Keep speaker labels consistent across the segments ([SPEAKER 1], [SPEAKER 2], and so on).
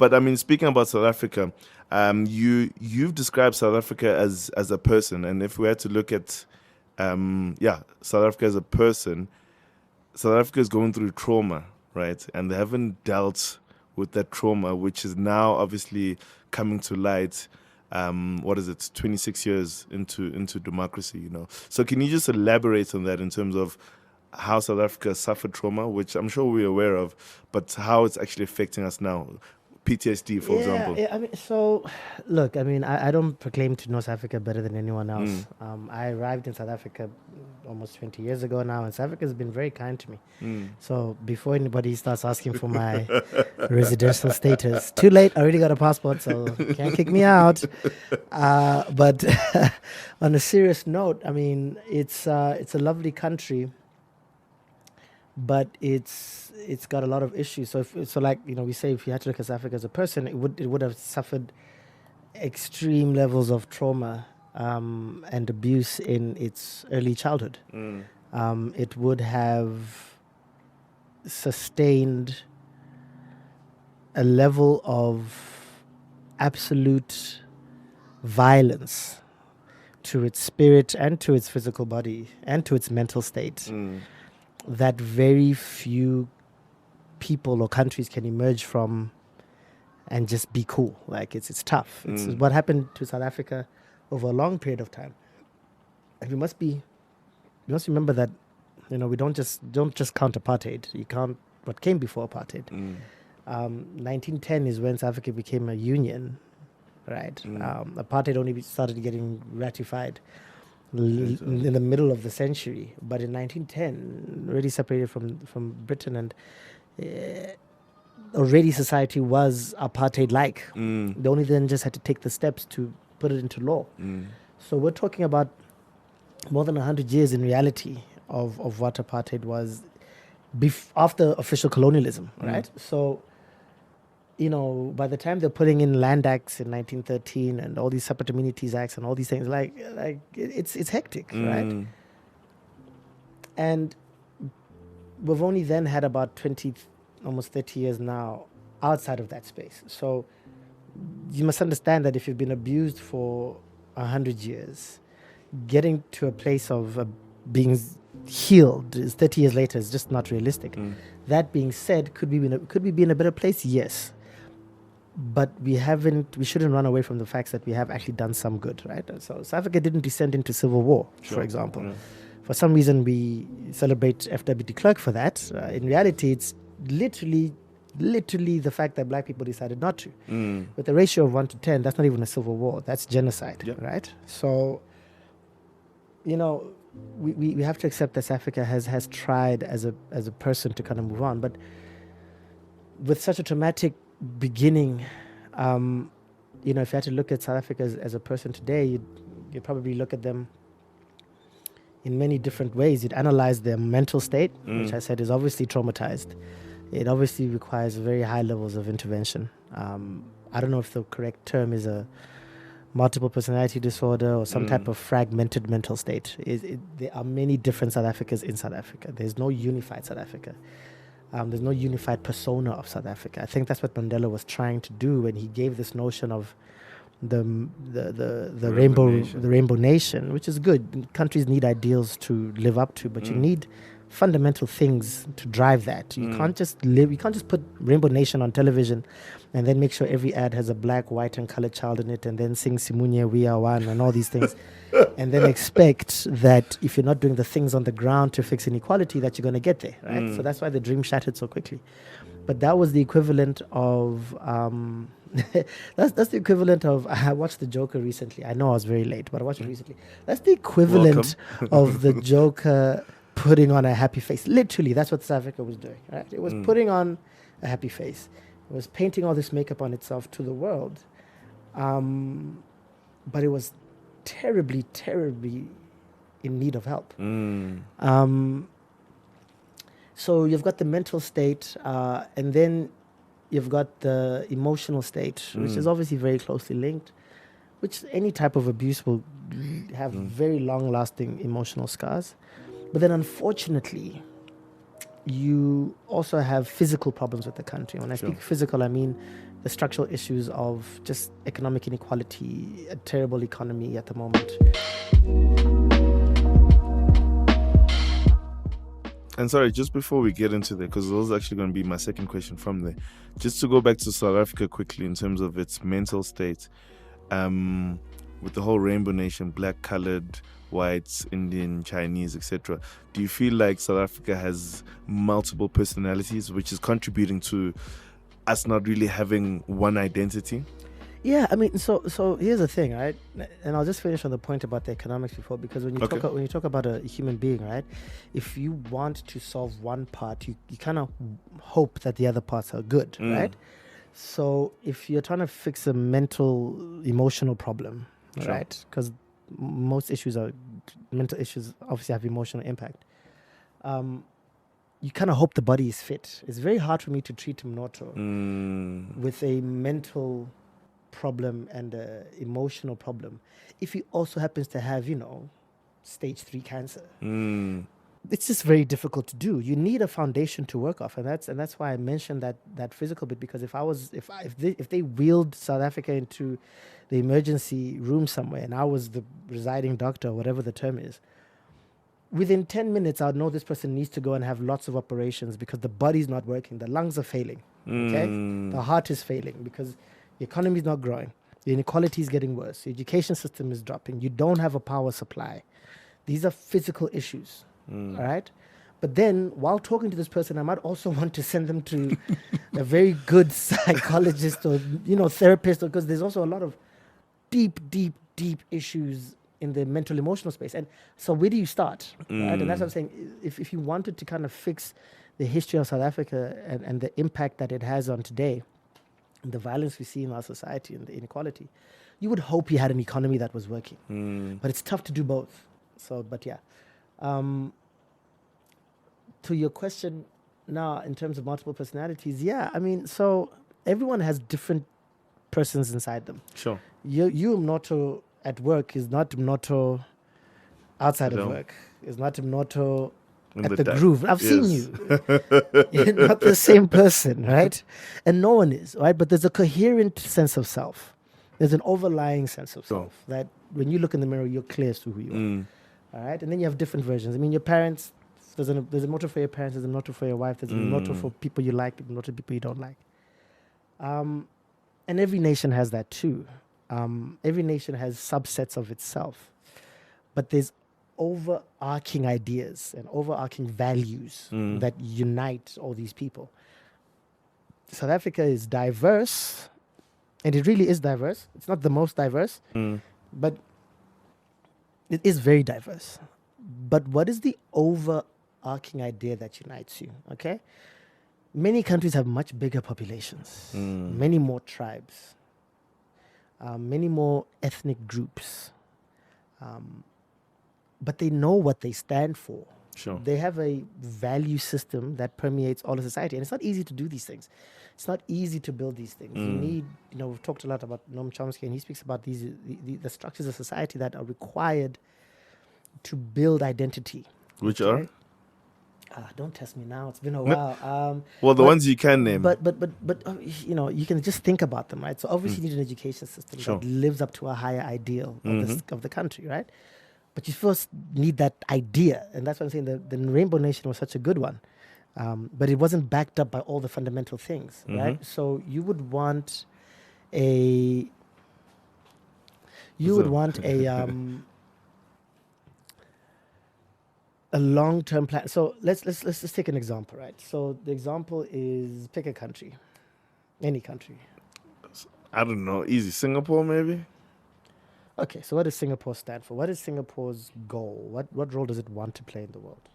[SPEAKER 1] But I mean, speaking about South Africa, you've described South Africa as a person, and if we had to look at, South Africa as a person, South Africa is going through trauma, right? And they haven't dealt with that trauma, which is now obviously coming to light. What is it? 26 years into democracy, you know. So can you just elaborate on that in terms of how South Africa suffered trauma, which I'm sure we're aware of, but how it's actually affecting us now? PTSD, for example.
[SPEAKER 2] Yeah, I mean, so look, I mean, I don't proclaim to know South Africa better than anyone else.
[SPEAKER 1] Mm.
[SPEAKER 2] I arrived in South Africa almost 20 years ago now, and South Africa has been very kind to me.
[SPEAKER 1] Mm.
[SPEAKER 2] So before anybody starts asking for my residential status, too late. I already got a passport, so can't kick me out. But on a serious note, I mean, it's a lovely country, but it's got a lot of issues. So like we say, if you had to look at South Africa as a person, it would have suffered extreme levels of trauma and abuse in its early childhood.
[SPEAKER 1] Mm.
[SPEAKER 2] It would have sustained a level of absolute violence to its spirit and to its physical body and to its mental state.
[SPEAKER 1] Mm.
[SPEAKER 2] That very few people or countries can emerge from and just be cool. Like it's tough. It's what happened to South Africa over a long period of time. And we must remember that we don't just count apartheid. You count what came before apartheid. 1910 is when South Africa became a union, right? Apartheid only started getting ratified in the middle of the century, but in 1910, already separated from Britain, and already society was apartheid-like. They only then just had to take the steps to put it into law. So we're talking about more than 100 years in reality of what apartheid was after official colonialism, right? So by the time they're putting in Land Acts in 1913 and all these Separate Amenities Acts and all these things, like it's hectic, right? And we've only then had about 20, almost 30 years now outside of that space. So you must understand that if you've been abused for 100 years, getting to a place of being healed is 30 years later is just not realistic. That being said, could we be in a better place? Yes. But we shouldn't run away from the facts that we have actually done some good, right? So South Africa didn't descend into civil war, for example. For some reason, we celebrate F.W. de Klerk for that. In reality, it's literally the fact that black people decided not to. With a ratio of 1 to 10, that's not even a civil war. That's genocide, right? So, we have to accept that South Africa has tried as a person to kind of move on. But with such a traumatic beginning, if you had to look at South Africa as a person today, you'd probably look at them in many different ways. You'd analyze their mental state, which I said is obviously traumatized. It obviously requires very high levels of intervention. I don't know if the correct term is a multiple personality disorder or some type of fragmented mental state. There are many different South Africas in South Africa. There's no unified South Africa. There's no unified persona of South Africa. I think that's what Mandela was trying to do when he gave this notion of the rainbow nation, which is good. Countries need ideals to live up to, but you need fundamental things to drive that. You can't just put Rainbow Nation on television and then make sure every ad has a black, white, and colored child in it and then sing Simunye, We Are One, and all these things. And then expect that if you're not doing the things on the ground to fix inequality, that you're going to get there, right? So that's why the dream shattered so quickly. But that was the equivalent of... that's the equivalent of... I watched The Joker recently. I know I was very late, but I watched it recently. That's the equivalent of the Joker putting on a happy face. Literally, that's what South Africa was doing, right? It was putting on a happy face. It was painting all this makeup on itself to the world. But it was terribly, terribly in need of help. So you've got the mental state, and then you've got the emotional state, which is obviously very closely linked, which any type of abuse will have very long-lasting emotional scars. But then unfortunately, you also have physical problems with the country. When I speak physical, I mean the structural issues of just economic inequality, a terrible economy at the moment.
[SPEAKER 1] And sorry, just before we get into that, because that was actually going to be my second question from there, just to go back to South Africa quickly in terms of its mental state, with the whole Rainbow Nation, black, colored, whites, Indian, Chinese, etc. Do you feel like South Africa has multiple personalities, which is contributing to us not really having one identity?
[SPEAKER 2] Yeah, I mean, so here's the thing, right? And I'll just finish on the point about the economics before, because when you talk about a human being, right? If you want to solve one part, you kind of hope that the other parts are good, right? So if you're trying to fix a mental, emotional problem,
[SPEAKER 1] Sure.
[SPEAKER 2] right? Because most mental issues obviously have emotional impact. You kind of hope the body is fit. It's very hard for me to treat Mnoto with a mental problem and a emotional problem if he also happens to have, stage 3 cancer. It's just very difficult to do. You need a foundation to work off, and that's why I mentioned that physical bit, because if they wheeled South Africa into the emergency room somewhere and I was the residing doctor, or whatever the term is, within 10 minutes I'd know this person needs to go and have lots of operations because the body's not working, the lungs are failing, okay? The heart is failing because the economy is not growing. The inequality is getting worse. The education system is dropping. You don't have a power supply. These are physical issues, all right? But then, while talking to this person, I might also want to send them to a very good psychologist or, therapist, because there's also a lot of deep issues in the mental emotional space. And so where do you start? Right? And that's what I'm saying. If you wanted to kind of fix the history of South Africa and the impact that it has on today, the violence we see in our society and the inequality, you would hope you had an economy that was working. But it's tough to do both. So, but yeah. To your question now, in terms of multiple personalities, yeah, I mean, so everyone has different persons inside them.
[SPEAKER 1] Sure.
[SPEAKER 2] You Mnoto at work is not Mnoto outside of work. Is not Mnoto at the groove. I've seen you. You're not the same person, right? And no one is, right? But there's a coherent sense of self. There's an overlying sense of self that when you look in the mirror, you're clear as to who you are. All right? And then you have different versions. I mean, your parents, there's a motto for your parents, there's a motto for your wife, there's a motto for people you like, a motto for people you don't like. And every nation has that too. Every nation has subsets of itself. But there's overarching ideas and overarching values that unite all these people. South Africa is diverse, and it really is diverse. It's not the most diverse, but it is very diverse. But what is the overarching idea that unites you? Okay? Many countries have much bigger populations, many more tribes, many more ethnic groups. But they know what they stand for.
[SPEAKER 1] Sure.
[SPEAKER 2] They have a value system that permeates all of society. And it's not easy to do these things. It's not easy to build these things. You need, we've talked a lot about Noam Chomsky, and he speaks about the structures of society that are required to build identity.
[SPEAKER 1] Which are?
[SPEAKER 2] Don't test me now. It's been a while.
[SPEAKER 1] Well, the ones you can name.
[SPEAKER 2] But you can just think about them, right? So obviously you need an education system that lives up to a higher ideal of the country, right? But you first need that idea. And that's what I'm saying. The Rainbow Nation was such a good one. But it wasn't backed up by all the fundamental things, right? So you would want a long-term plan. So let's just take an example, right? So the example is, pick a country, any country.
[SPEAKER 1] I don't know. Easy. Singapore, maybe?
[SPEAKER 2] Okay, so what does Singapore stand for? What is Singapore's goal? What role does it want to play in the world?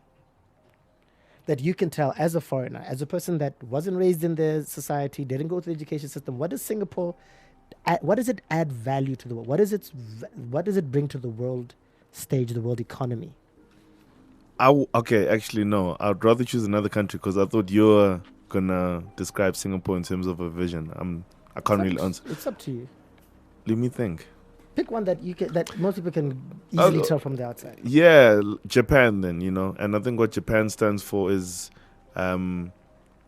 [SPEAKER 2] That you can tell as a foreigner, as a person that wasn't raised in their society, didn't go to the education system, what does Singapore, what does it add value to the world? What does it bring to the world stage, the world economy?
[SPEAKER 1] Okay, actually, no. I'd rather choose another country because I thought you were going to describe Singapore in terms of a vision. I can't really answer.
[SPEAKER 2] It's up to you.
[SPEAKER 1] Let me think.
[SPEAKER 2] Pick one that most people can easily tell from the outside.
[SPEAKER 1] Yeah, Japan then, and I think what Japan stands for is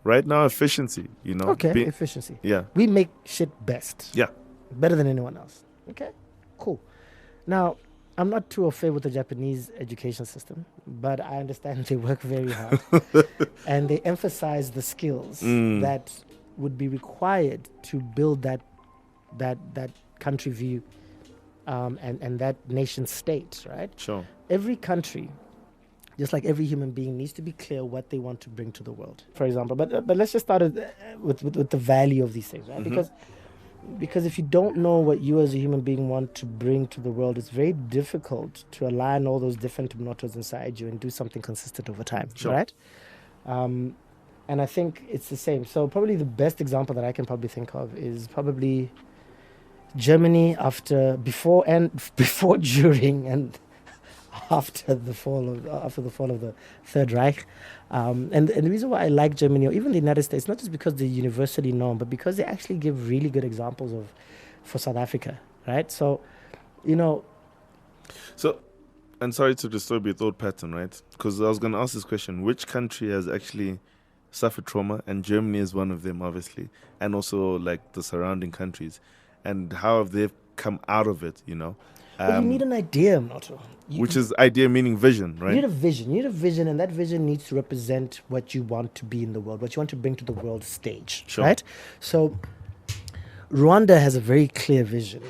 [SPEAKER 1] right now, efficiency, you know.
[SPEAKER 2] Okay, efficiency.
[SPEAKER 1] Yeah.
[SPEAKER 2] We make shit best.
[SPEAKER 1] Yeah.
[SPEAKER 2] Better than anyone else. Okay, cool. Now, I'm not too au fait with the Japanese education system, but I understand they work very hard and they emphasize the skills that would be required to build that country view and that nation state, right?
[SPEAKER 1] Sure.
[SPEAKER 2] Every country, just like every human being, needs to be clear what they want to bring to the world, for example. But let's just start with the value of these things, right? Because if you don't know what you as a human being want to bring to the world, it's very difficult to align all those different motors inside you and do something consistent over time,
[SPEAKER 1] Sure.
[SPEAKER 2] right? And I think it's the same. So probably the best example that I can probably think of is probably Germany before, during, and after the fall of the Third Reich. And the reason why I like Germany or even the United States, not just because they're universally known, but because they actually give really good examples for South Africa, right? So, you know.
[SPEAKER 1] So, and sorry to disturb your thought pattern, right? Because I was going to ask this question: which country has actually suffered trauma? And Germany is one of them, obviously, and also like the surrounding countries. And how have they come out of it? You know.
[SPEAKER 2] Well, you need an idea, Mnoto.
[SPEAKER 1] Which is idea meaning vision, right?
[SPEAKER 2] You need a vision. You need a vision, and that vision needs to represent what you want to be in the world, what you want to bring to the world stage,
[SPEAKER 1] Sure.
[SPEAKER 2] right? So Rwanda has a very clear vision,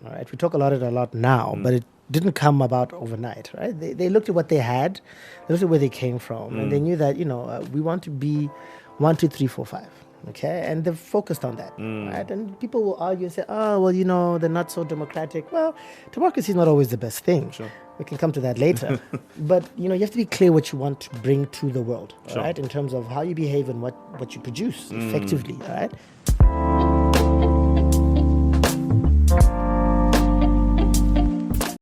[SPEAKER 2] all right? We talk a lot now, but it didn't come about overnight, right? They looked at what they had, they looked at where they came from, and they knew that, we want to be 1, 2, 3, 4, 5. Okay, and they're focused on that, right? And people will argue and say, oh, well, they're not so democratic. Well, democracy is not always the best thing.
[SPEAKER 1] Sure.
[SPEAKER 2] We can come to that later. But, you have to be clear what you want to bring to the world,
[SPEAKER 1] Sure.
[SPEAKER 2] right? In terms of how you behave and what you produce effectively, all right?